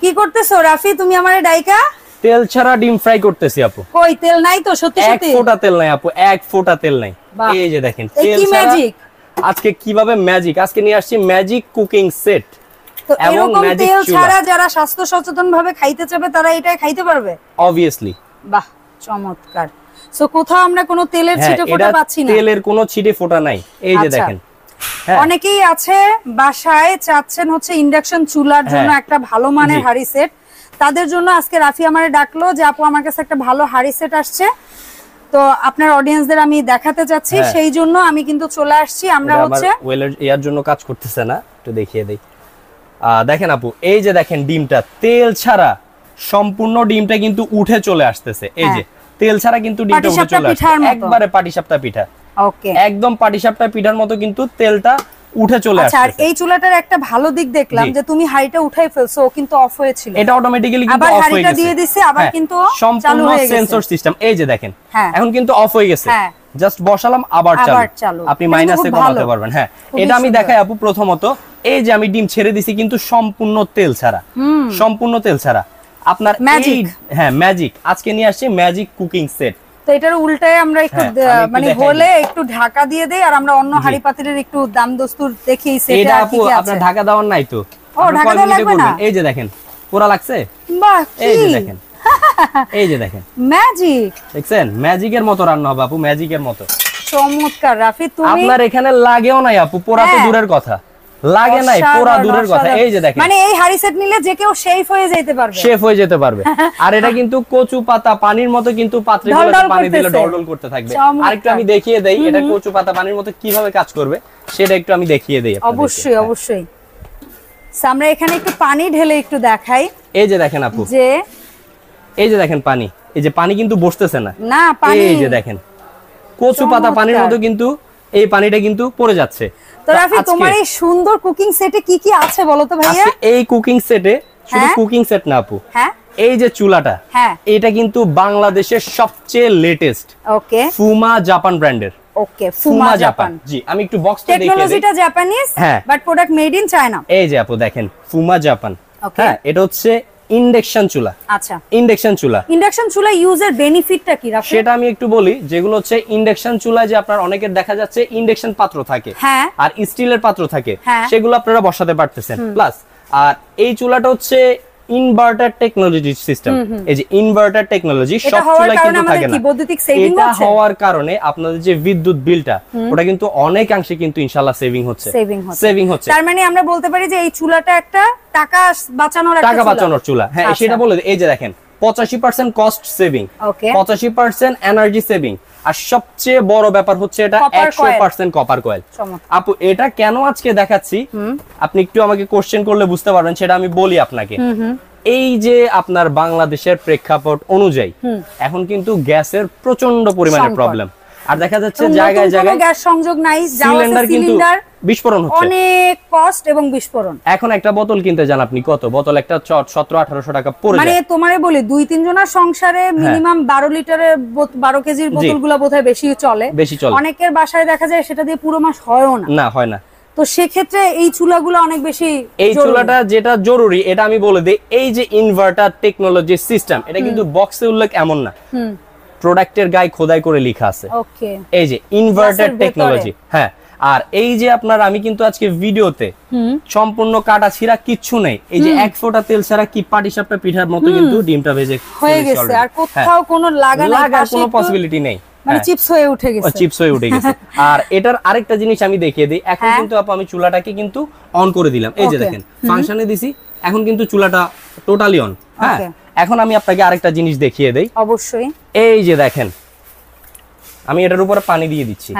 কি করতেছো রাফি তুমি আমারে ডাইকা? তেল ছাড়া ডিম ফ্রাই করতেছি আপু। কই তেল নাই তো, সত্যি সত্যি এক ফোঁটা তেল নাই আপু, এক ফোঁটা তেল নাই। এই যে দেখেন তেল কি ছাড়া। ম্যাজিক! আজকে কিভাবে ম্যাজিক, আজকে নিয়ে আসছি ম্যাজিক কুকিং সেট। তো এরকম তেল ছাড়া যারা স্বাস্থ্য সচেতন ভাবে খাইতে চাবে তারা এটা খাইতে পারবে অবভিয়াসলি। বাহ চমৎকার। সো কোথাও আমরা কোনো তেলের ছিটে ফোঁটা পাচ্ছি না, তেলের কোনো ছিটে ফোঁটা নাই। এই যে দেখেন অনেকেই আছে বাসায় চাচ্ছেন হচ্ছে ইন্ডাকশন চুলার জন্য একটা ভালো মানের হাড়ি সেট। তাদের জন্য আজকে রাফি আমারে ডাকলো যে আপু আমার কাছে একটা ভালো হাড়ি সেট আসছে, তো আপনার অডিয়েন্সদের আমি দেখাতে চাচ্ছি, সেই জন্য আমি কিন্তু চলে আসছি। আমরা হচ্ছে ওয়েলার এর জন্য কাজ করতেছে না, একটু দেখিয়ে দেই। দেখেন আপু, এই যে দেখেন ডিমটা তেল ছাড়া সম্পূর্ণ ডিমটা কিন্তু উঠে চলে আসতেছে। এই যে তেল ছাড়া কিন্তু ডিমটা উঠে চলে আসছে, একবারে পাটিসাপটা পিঠা। ওকে, একদম পাটিসাপটা পিঠার মতো কিন্তু তেলটা উঠে চলে আসছে। আচ্ছা, আর এই চুলাটার একটা ভালো দিক দেখলাম যে তুমি হাড়িটা উঠাই ফেলছো, কিন্তু অফ হয়েছিল, এটা অটোমেটিক্যালি কিন্তু অফ হয়ে গেছে। আবার হাড়িটা দিয়ে দিছে, আবার কিন্তু চালু হয়ে গেছে, সেন্সর সিস্টেম। এই যে দেখেন এখন কিন্তু অফ হয়ে গেছে, জাস্ট বসালাম আবার চালু। আপনি মাইনাসে কমাতে পারবেন। হ্যাঁ, এটা আমি দেখাই আপু। প্রথমত এই যে আমি ডিম ছেড়ে দিছি কিন্তু সম্পূর্ণ তেল ছাড়া, সম্পূর্ণ তেল ছাড়া। আপনার ম্যাজিক, হ্যাঁ ম্যাজিক। আজকে নিয়ে আসছি ম্যাজিক কুকিং সেট। তো এটার উল্টায় আমরা একটু মানে হলে একটু ঢাকা দিয়ে দেই, আর আমরা অন্য হাড়ি পাতিলের একটু দাম দস্তুর দেখি সেটা এটা আপু আপনার ঢাকা দেওয়ার নাই তো। ও ঢাকা দেওয়া লাগবে না। এই যে দেখেন পোড়া লাগছে। বাহ, এই যে দেখেন, এই যে দেখেন ম্যাজিক। দেখছেন ম্যাজিকের মতো রান্না হবে আপু, ম্যাজিকের মতো। চমৎকার রাফি, তুমি আপনার এখানে লাগেও নাই আপু, পোড়া তো দূরের কথা, লাগে নাই, পোড়া দূরের কথা। এই যে দেখেন, মানে এই হাড়ি সেট নিলে যে কেউ শেফ হয়ে যেতে পারবে, শেফ হয়ে যেতে পারবে। আর এটা কিন্তু কচু পাতা পানির মতো কিন্তু পাত্রগুলোতে পানি দিলে ডলডল করতে থাকবে। আরেকটু আমি দেখিয়ে দেই এটা কচু পাতা পানির মতো কিভাবে কাজ করবে, সেটা একটু আমি দেখিয়ে দেই। অবশ্যই অবশ্যই। আমরা এখানে একটু পানি ঢেলে একটু দেখাই। এই যে দেখেন আপু, যে এই যে দেখেন পানি, এই যে পানি কিন্তু বসতেছে না, না পানি, এই যে দেখেন কচু পাতা পানির মতো কিন্তু এই পানিটা কিন্তু পড়ে যাচ্ছে। তো রাফি, তোমার এই সুন্দর কুকিং সেটে কি কি আছে বলো তো ভাইয়া? এই কুকিং সেটে শুধু কুকিং সেট না আপু, এই যে চুলাটা, এটা কিন্তু বাংলাদেশের সবচেয়ে লেটেস্ট ওকে ফুমা জাপান ব্র্যান্ডের। ওকে, ফুমা জাপান। জি, আমি একটু বক্সটা দেখিয়ে দেই। টেকনোলজিটা Japanese, but product made in China. এই যে আপু দেখেন ফুমা জাপান। হ্যাঁ, এটা হচ্ছে ইন্ডাকশন চুলা। আচ্ছা, ইন্ডাকশন চুলা। ইন্ডাকশন চুলা ইউজের বেনিফিটটা কি রাফি? সেটা আমি একটু বলি। যেগুলো হচ্ছে ইন্ডাকশন চুলায় যে আপনার অনেকের দেখা যাচ্ছে ইন্ডাকশন পাত্র থাকে আর স্টিলের পাত্র থাকে, সেগুলো আপনারা বসাতে পারতেছেন। প্লাস আর এই চুলাটা হচ্ছে ইনভার্টার টেকনোলজি সিস্টেম। এই যে ইনভার্টার টেকনোলজি সব চুলায় কিন্তু থাকে না। এটা হওয়ার কারণে আপনাদের যে বিদ্যুৎ বিলটা ওটা কিন্তু অনেকাংশে কিন্তু ইনশাআল্লাহ সেভিং হচ্ছে। তার মানে আমরা বলতে পারি যে এই চুলাটা একটা টাকা বাঁচানোর চুলা। হ্যাঁ, সেটা বলে এই যে দেখেন 85% কস্ট সেভিং, 85% এনার্জি সেভিং, আর সবচেয়ে বড় ব্যাপার হচ্ছে এটা 100% কপার কয়েল। আপু এটা কেন আজকে দেখাচ্ছি আপনি একটু আমাকে কোশ্চেন করলে বুঝতে পারবেন, সেটা আমি বলি আপনাকে। এই যে আপনার বাংলাদেশের প্রেক্ষাপট অনুযায়ী এখন কিন্তু গ্যাসের প্রচন্ড পরিমাণে প্রবলেম, আর দেখা যাচ্ছে জায়গায় জায়গায় গ্যাস সংযোগ নাই, সিলিন্ডার কিন্তু বিস্ফোরণ হচ্ছে, অনেক কষ্ট এবং বিস্ফোরণ। এখন একটা বোতল কিনতে যান আপনি কত, বোতল একটা 1700-1800 টাকা পড়ে যায়। মানে তোমারে বলি 2-3 জনের সংসারে মিনিমাম 12 লিটারের 12 কেজির বোতলগুলো বোধহয় বেশি চলে। অনেকের বাসায় দেখা যায় সেটা দিয়ে পুরো মাস হয়ও না, হয় না। তো সেক্ষেত্রে এই চুলাগুলো অনেক বেশি, এই চুলাটা যেটা জরুরি এটা আমি বলে দিই। এই যে ইনভার্টার টেকনোলজি সিস্টেম, এটা কিন্তু বক্সে উল্লেখ এমন না, প্রোডাক্টের গায়ে খোদাই করে লেখা আছে। ওকে, এই যে ইনভার্টার টেকনোলজি। হ্যাঁ, আর এই যে আপনার আমি কিন্তু আজকে ভিডিওতে সম্পূর্ণ কাটা ছিঁড়া কিচ্ছু নেই। এই যে এক ফোঁটা তেল ছাড়া কি পাটিসাপটা পিঠার মতো কিন্তু ডিমটা ভেজে হয়ে গেছে, আর কোথাও কোনো লাগার কোনো পসিবিলিটি নেই, মানে চিপস হয়ে উঠে গেছে। আর এটার আরেকটা জিনিস আমি দেখিয়ে দিই। এখন কিন্তু আপু আমি চুলাটাকে কিন্তু অন করে দিলাম। এই যে দেখেন ফাংশনে দিছি, এখন কিন্তু চুলাটা টোটালি অন। হ্যাঁ, এখন আমি আপনাকে আরেকটা জিনিস দেখিয়ে দেই। অবশ্যই, এই যে দেখেন আমি এটার উপরে পানি দিয়ে দিচ্ছি।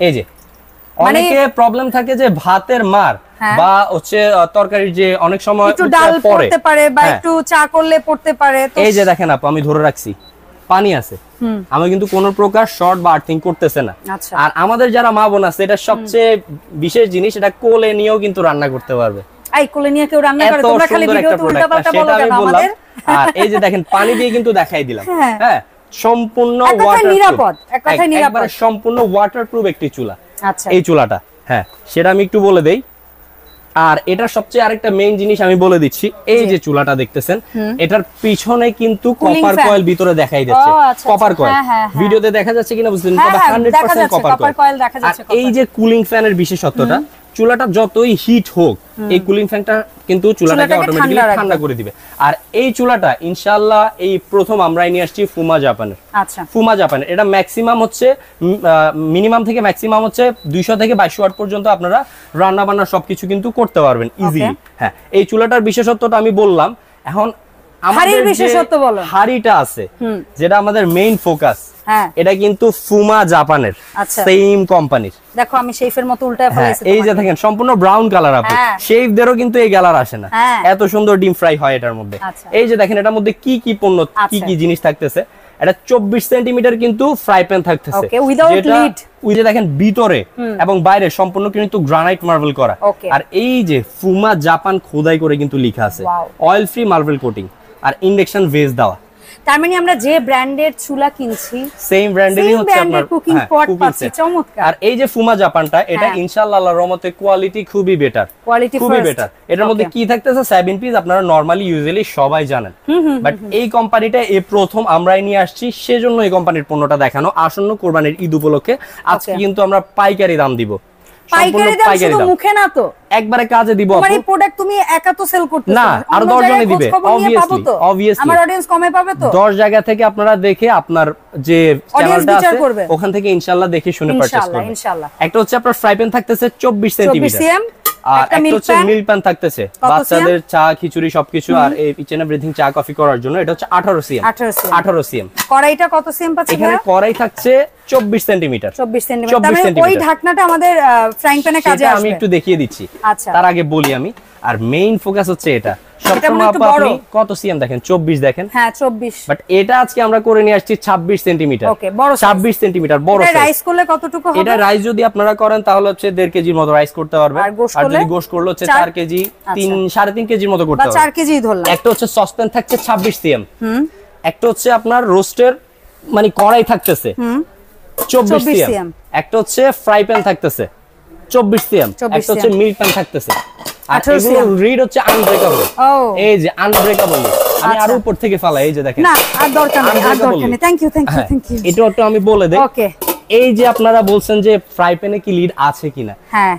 এই যে অনেকে প্রবলেম থাকে যে ভাতের মার বা হচ্ছে তরকারির যে অনেক সময় একটু ডাল পড়তে পারে বা একটু চা করলে পড়তে পারে। এই যে দেখেন আপু আমি ধরে রাখছি, পানি আছে, আমি কিন্তু কোনো প্রকার শর্ট বা আর্থিং করতেছে না। আর আমাদের যারা মা বোন আছে, এটা সবচেয়ে বিশেষ জিনিস, এটা কোলে নিয়েও কিন্তু রান্না করতে পারবে। এই কোলে নিয়ে কেউ রান্না করে, তোমরা খালি ভিডিওতে উল্টাপাল্টা বলো কেন আমাদের? আর এই যে দেখেন পানি দিয়ে কিন্তু দেখাই দিলাম। হ্যাঁ, সম্পূর্ণ নিরাপদ, এক কথায় নিরাপদ, সম্পূর্ণ ওয়াটারপ্রুফ একটি চুলা। আচ্ছা, এই চুলাটা, হ্যাঁ সেটা আমি একটু বলে দেই। আর এটার সবচেয়ে আরেকটা মেইন জিনিস আমি বলে দিচ্ছি, এই যে চুলাটা দেখতেছেন এটার পিছনে কিন্তু কপার কয়েল ভিতরে দেখাই যাচ্ছে, কপার কয়েল ভিডিওতে দেখা যাচ্ছে কিনা বুঝছেন, তবে 100% কপার কয়েল দেখা যাচ্ছে। এই যে কুলিং ফ্যানের বিশেষত্বটা, চুলাটা যতই হিট হোক এই কুলিং ফ্যানটা কিন্তু চুলাটাকে অটোমেটিক্যালি ঠান্ডা করে দিবে। আর এই চুলাটা ইনশাআল্লাহ এই প্রথম আমরাই নিয়ে আসছি ফুমা জাপানের। আচ্ছা, ফুমা জাপানের এটা ম্যাক্সিমাম হচ্ছে মিনিমাম থেকে ম্যাক্সিমাম হচ্ছে 200 থেকে 2200 ওয়াট পর্যন্ত আপনারা রান্না বান্না সবকিছু কিন্তু করতে পারবেন ইজিলি। হ্যাঁ, এই চুলাটার বিশেষত্বটা আমি বললাম। এখন আমাদের বিশেষত্ব বলো, হাড়িটা আছে যেটা আমাদের মেইন ফোকাস, এটা কিন্তু ফুমা জাপানের সেম কোম্পানির। দেখো আমি শেফের মতো উল্টায় ফেলেছি, এই যে দেখেন সম্পূর্ণ ব্রাউন কালার, আপনি শেফদেরও কিন্তু এই কালার আসে না, এত সুন্দর ডিম ফ্রাই হয় এটার মধ্যে। এই যে দেখেন এটার মধ্যে কি কি পণ্য কি কি জিনিস থাকতেছে, এটা 24 সেন্টিমিটার কিন্তু ফ্রাই প্যান থাকতেছে, যেটা ওই যে দেখেন ভিতরে এবং বাইরে সম্পূর্ণ কিন্তু গ্রানাইট মার্বেল করা। আর এই যে ফুমা জাপান খোদাই করে কিন্তু লেখা আছে অয়েল ফ্রি মার্বেল কোটিং আর ইন্ডাকশন বেস দেওয়া। তার মানে আমরা যে ব্র্যান্ডের চুলা কিনছি সেম ব্র্যান্ডেরই হচ্ছে আপনার কুকিং পট পাচ্ছি। চমৎকার। আর এই যে ফুমা জাপানটা, এটা ইনশাআল্লাহ আল্লাহর রহমতে কোয়ালিটি খুবই বেটার, খুবই বেটার। এটার মধ্যে কি থাকতেছে 7 পিস, আপনারা নরমালি ইউজুয়ালি সবাই জানেন, বাট এই কোম্পানিটা এই প্রথম আমরাই নিয়ে আসছি, সেজন্য এই কোম্পানির পণ্যটা দেখানো। আসন্ন কুরবানির ঈদ উপলক্ষে আজকে কিন্তু আমরা পাইকারি দাম দিব। পাইকারি দাম শুধু মুখে না তো, একবারে কাজে দিব। মানে প্রোডাক্ট তুমি একা তো সেল করতেছ না, আর 10 জনে দিবে obviously। আমার অডিয়েন্স কমে পাবে তো, 10 জায়গা থেকে আপনারা দেখে আপনার যে চ্যানেলটা আছে ওখান থেকে ইনশাআল্লাহ দেখে শুনে পারচেজ করবেন ইনশাআল্লাহ। একটা হচ্ছে আপনার ফ্রাই প্যান থাকতেছে 24 সেন্টিমিটার, আর একটা হচ্ছে মিল প্যান থাকতেছে বাচ্চাদের চা খিচুড়ি সবকিছু আর এই কিচেন এভরিথিং চা কফি করার জন্য, এটা হচ্ছে 18 সিএম। 18 সিএম। কড়াইটা কত সিএম পাচ্ছে? এখানে কড়াই থাকছে 24 সেন্টিমিটার। 24 সেন্টিমিটার, মানে ওই ঢাকনাটা আমাদের ফ্রাইং প্যানে কাজে আসবে। আমি একটু দেখিয়ে দিচ্ছি, আচ্ছা তার আগে বলি আমি। আর মেইন ফোকাস হচ্ছে এটা সবসময় আপনি কত সিএম দেখেন, 24 দেখেন। হ্যাঁ 24, বাট এটা আজকে আমরা করে নিয়ে আসছি 26 সেন্টিমিটার। ওকে, বড় 26 সেন্টিমিটার বড় সাইজ। এটা রাইস করলে কতটুকু হবে? এটা রাইস যদি আপনারা করেন তাহলে হচ্ছে 1.5 কেজির মতো রাইস করতে পারবেন, আর যদি গোশত করলে হচ্ছে 4 কেজি 3.5 কেজির মতো করতে পারবেন, 4 কেজি ধরলাম। একটা হচ্ছে সসপ্যান থাকছে 26 সিএম, একটা হচ্ছে আপনার রোস্টের মানে কড়াই থাকতেছে 24 সিএম, একটা হচ্ছে ফ্রাই প্যান থাকতেছে 24 সিএম, একটা হচ্ছে মিল্ক প্যান থাকতেছে। আর এগুলো রিড হচ্ছে আনব্রেকেবল। এই যে আনব্রেকেবল, আমি আর উপর থেকে ফালাই, এই যে দেখেন। না আর দরকার নেই, আর দরকার নেই। Thank you thank you thank you. এটা একটু আমি বলে দেই। ওকে, এই যে আপনারা বলছেন যে ফ্রাই প্যানে কি লিড আছে কিনা,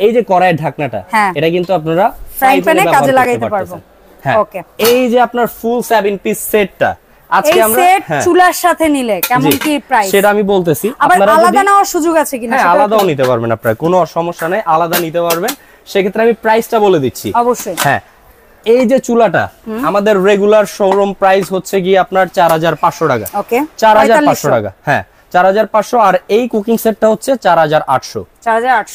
এই যে কড়াইয়ের ঢাকনাটা, এটা কিন্তু আপনারা ফ্রাই প্যানে কাজে লাগাইতে পারবেন। হ্যাঁ, ওকে। এই যে আপনার ফুল 7 পিস সেটটা আজকে আমরা চুলার সাথে নিলে কেমন কি প্রাইস সেটা আমি বলতেছি। আপনারা আলাদা নেওয়ার সুযোগ আছে কিনা? হ্যাঁ, আলাদাও নিতে পারবেন আপনারা, কোনো সমস্যা নাই, আলাদা নিতে পারবেন। সেক্ষেত্রে আমি প্রাইসটা বলে দিচ্ছি। অবশ্যই। হ্যাঁ, এই যে চুলাটা আমাদের রেগুলার শোরুম প্রাইস হচ্ছে গিয়ে আপনার 4500 টাকা। ওকে, 4500 টাকা। হ্যাঁ 4500, আর এই কুকিং সেটটা হচ্ছে 4800।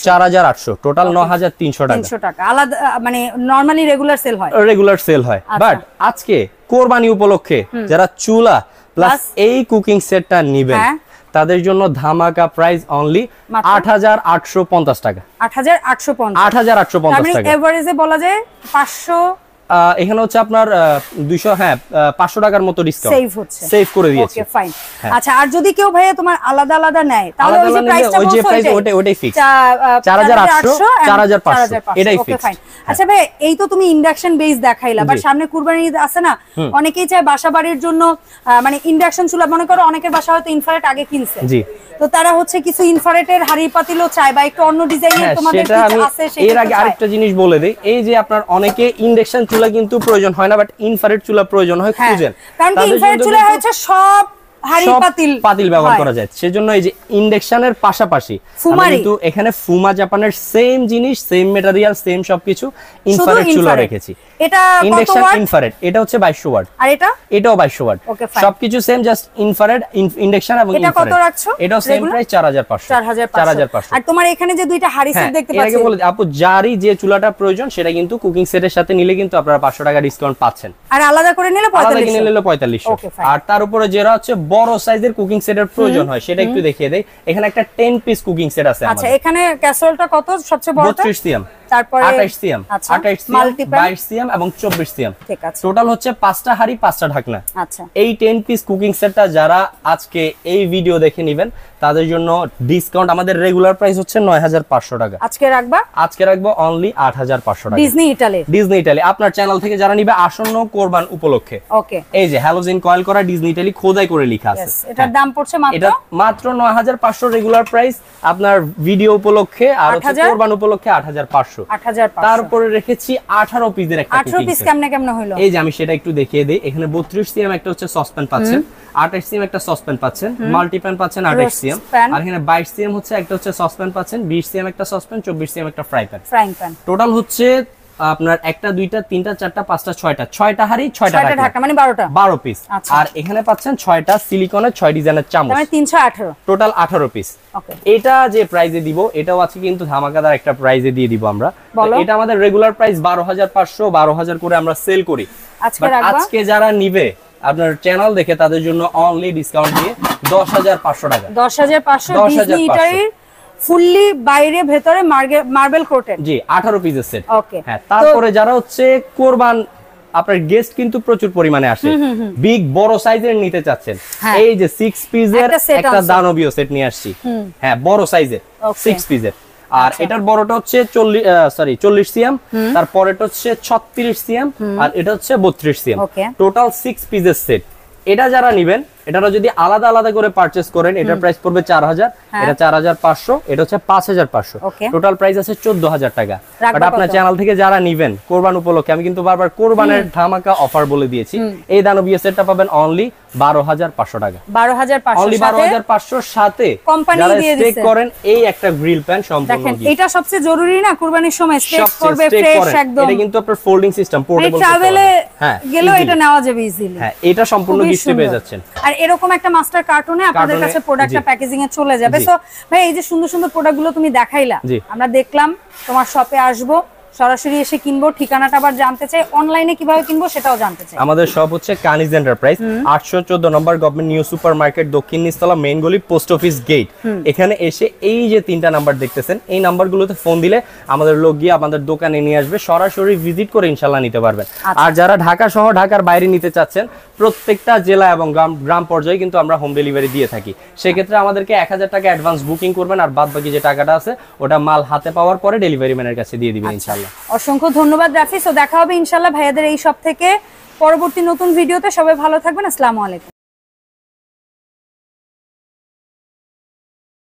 4800 টোটাল 9300 টাকা। 300 টাকা আলাদা, মানে নরমালি রেগুলার সেল হয়, রেগুলার সেল হয়। বাট আজকে কোরবানি উপলক্ষে যারা চুলা প্লাস এই কুকিং সেটটা নেবেন তাদের জন্য ধামাকা প্রাইস অনলি 8850 টাকা। 8850 টাকা। এভারেজে বলা যায় 500, এখানে হচ্ছে আপনার 200, হ্যাঁ 500 টাকার মতো ডিসকাউন্ট সেভ হচ্ছে, সেভ করে দিয়েছি। Okay fine. আচ্ছা, আর যদি কেউ ভাইয়া তোমার আলাদা আলাদা নেয় তাহলে ওই যে প্রাইসটা বলছো ওটাই ফিক্স, 4800 4500 এটাই ফিক্স। আচ্ছা ভাই, এই তো তুমি ইন্ডাকশন বেস দেখাইলা, বাট সামনে কুরবানি ঈদ আছে না, অনেকেই চায় বাসা বাড়ির জন্য মানে ইন্ডাকশন চুলা, মনে করো অনেকের বাসা হয়তো ইনফ্রারেড আগে কিনছে, জি, তো তারা হচ্ছে কিছু ইনফ্রারেডের হাড়ি পাতিলও চায় বা একটু অন্য ডিজাইনের তোমাদের কিছু আছে সেটা। এর আগে আরেকটা জিনিস বলে দেই, এই যে আপনার অনেকে ইন্ডাকশন চুলা কিন্তু প্রয়োজন হয় না, বাট ইনফ্রারেড চুলা প্রয়োজন হয় খুঁজেন, কারণ কি ইনফ্রারেড চুলা হচ্ছে সব হাড়ি পাতিল ব্যবহার করা যায়। সেজন্য এই যে ইন্ডাকশনের পাশাপাশি কিন্তু এখানে ফুমা জাপানের সেম জিনিস, সেম ম্যাটেরিয়াল, সেম সবকিছু ইনফ্রারেড চুলা রেখেছি। এটা ইন্ডাকশন ইনফ্রারেড, এটা হচ্ছে 2200 ওয়াট, আর এটাও 2200 ওয়াট, সবকিছু সেম, জাস্ট ইনফ্রারেড ইন্ডাকশন এবং এটা কত রাখছো? এটাও সেম প্রাইস 4500। আর তোমার এখানে যে দুইটা হাড়ি সেট দেখতে পাচ্ছি, এটাকে বলে আপু যারই যে চুলাটা প্রয়োজন সেটা কিন্তু কুকিং সেটের সাথে নিলে কিন্তু আপনারা 500 টাকা ডিসকাউন্ট পাচ্ছেন, আর আলাদা করে নিলে 4500। আর তার উপরে যেটা হচ্ছে বড় সাইজের কুকিং সেটের প্রয়োজন হয় সেটা একটু দেখিয়ে দেই। এখানে একটা 10 পিস কুকিং সেট আছে আমাদের। আচ্ছা, এখানে ক্যাসেরোলটা কত সবচেয়ে বড়টা? 32 সিএম। তারপরে 28 সিএম, 28 সিএম, 22 সিএম এবং 24 সিএম। ঠিক আছে, টোটাল হচ্ছে 5টা হাড়ি 5টা ঢাকনা। আচ্ছা, এই 10 পিস কুকিং সেটটা যারা আজকে এই ভিডিও দেখে নেবেন তাদের জন্য ডিসকাউন্ট আমাদের রেগুলার প্রাইস হচ্ছে 9500 টাকা। আজকে রাখবো অনলি 8500 টাকা। ডিজনি ইটালি আপনার চ্যানেল থেকে যারা নিবে আসন্ন কোরবান উপলক্ষে। ওকে, এই যে হ্যালোজিন কয়েল করা ডিজনি ইটালি খোদাই করে লেখা আছে। এটার দাম পড়ছে মাত্র 9500 রেগুলার প্রাইস, আপনার ভিডিও উপলক্ষে আর হচ্ছে কোরবান উপলক্ষে 8500। তারপরে রেখেছি 18 পিসের একটা কুকিং সেট। 18 পিস কেমনে হলো? এই যে আমি সেটা একটু দেখিয়ে দেই। এখানে 32 সিএম একটা হচ্ছে সসপ্যান পাচ্ছেন, 28 সিএম একটা সসপ্যান পাচ্ছেন, মাল্টিপ্যান পাচ্ছেন 28 সিএম, আর এখানে 22 সিএম হচ্ছে একটা হচ্ছে সসপ্যান পাচ্ছেন, 20 সিএম একটা সসপ্যান, 24 সিএম একটা ফ্রাই প্যান। টোটাল হচ্ছে আপনার একটা দুইটা তিনটা চারটা পাঁচটা ছয়টা হাড়ি 6টা ঢাকনা, মানে 12 পিস। আর এখানে পাচ্ছেন 6টা সিলিকনের 6 ডিজাইনের চামচ, মানে 318, টোটাল 18 পিস। এটা যে প্রাইজে দিব এটাও আছে কিন্তু ধামাকাদার একটা প্রাইজে দিয়ে দিব আমরা। এটা আমাদের রেগুলার প্রাইস 12500, 12000 করে আমরা সেল করি। আজকে যারা নিবে আপনার চ্যানেল দেখে তাদের জন্য অনলি ডিসকাউন্ট দিয়ে 10500 টাকা। 10500 ডিজনি ইটালির ফুললি বাইরে ভেতরে মার্বেল কোটেড, জি 18 পিসের সেট। ওকে, হ্যাঁ। তারপরে যারা হচ্ছে কোরবান আপনার গেস্ট কিন্তু প্রচুর পরিমাণে আসে, বিগ বড় সাইজের নিতে চাচ্ছেন, এই যে 6 পিসের একটা দানবীয় সেট নিয়ে আসছি। হ্যাঁ, বড় সাইজের 6 পিসের। আর এটার বড়টা হচ্ছে 40 সিএম, তারপরেটা হচ্ছে 36 সিএম, আর এটা হচ্ছে 32 সিএম। টোটাল 6 পিসের সেট। এটা যারা নিবেন এটারা যদি আলাদা আলাদা করে পারচেজ করেন এটার প্রাইস পড়বে 4000, এটা 4500, এটা হচ্ছে 5500। টোটাল প্রাইস আছে 14000 টাকা। বাট আপনার চ্যানেল থেকে যারা নিবেন কোরবান উপলক্ষে, আমি কিন্তু বারবার কোরবানের ধামাকা অফার বলে দিয়েছি, এই দানবীয় সেটটা পাবেন অনলি 12500 টাকা। 12500 অনলি 12500 সাথে কোম্পানি দিয়ে দিচ্ছে করেন এই একটা গ্রিল প্যান সম্পূর্ণ। দেখেন এটা সবচেয়ে জরুরি না কুরবানির সময় স্টেক করবে ফ্রেশ একদম। এটা কিন্তু আপনার ফোল্ডিং সিস্টেম, পোর্টেবল, ট্রাভেলে গেলেও এটা নেওয়া যাবে ইজিলি। হ্যাঁ, এটা সম্পূর্ণ গিফট পেয়ে যাচ্ছেন। আর এরকম একটা মাস্টার কার্টুনে আপনাদের কাছে প্রোডাক্টটা প্যাকেজিং এ চলে যাবে। সো ভাই এই যে সুন্দর সুন্দর প্রোডাক্টগুলো তুমি দেখাইলা, আমরা দেখলাম, তোমার শপে আসবো, সরাসরি এসে কিনবো, ঠিকানাটা আবার জানতে চাই, অনলাইনে কিভাবে কিনবো সেটাও জানতে চাই। আমাদের শপ হচ্ছে কানিজ এন্টারপ্রাইজ, 814 নম্বর গভর্নমেন্ট নিউ সুপার মার্কেট, দক্ষিণ নিচতলা, মেইন গলি, পোস্ট অফিস গেট। এখানে এসে এই যে 3টা নাম্বার দেখতেছেন এই নাম্বারগুলোতে ফোন দিলে আমাদের লোক গিয়ে আমাদের দোকানে নিয়ে আসবে, সরাসরি ভিজিট করে ইনশাআল্লাহ নিতে পারবেন। আর যারা ঢাকা সহ ঢাকার বাইরে নিতে চাচ্ছেন প্রত্যেকটা জেলা এবং গ্রাম পর্যায়ে কিন্তু আমরা হোম ডেলিভারি দিয়ে থাকি। সেক্ষেত্রে আমাদেরকে 1000 টাকা অ্যাডভান্স বুকিং করবেন, আর বাদ বাকি যে টাকাটা আছে ওটা মাল হাতে পাওয়ার পরে ডেলিভারি ম্যানের কাছে দিয়ে দিবেন ইনশাআল্লাহ। অসংখ্য ধন্যবাদ রাফি। সো দেখা হবে ইনশাআল্লাহ ভাইয়াদের এই সব থেকে পরবর্তী নতুন ভিডিওতে। সবাই ভালো থাকবেন, আসসালামু আলাইকুম।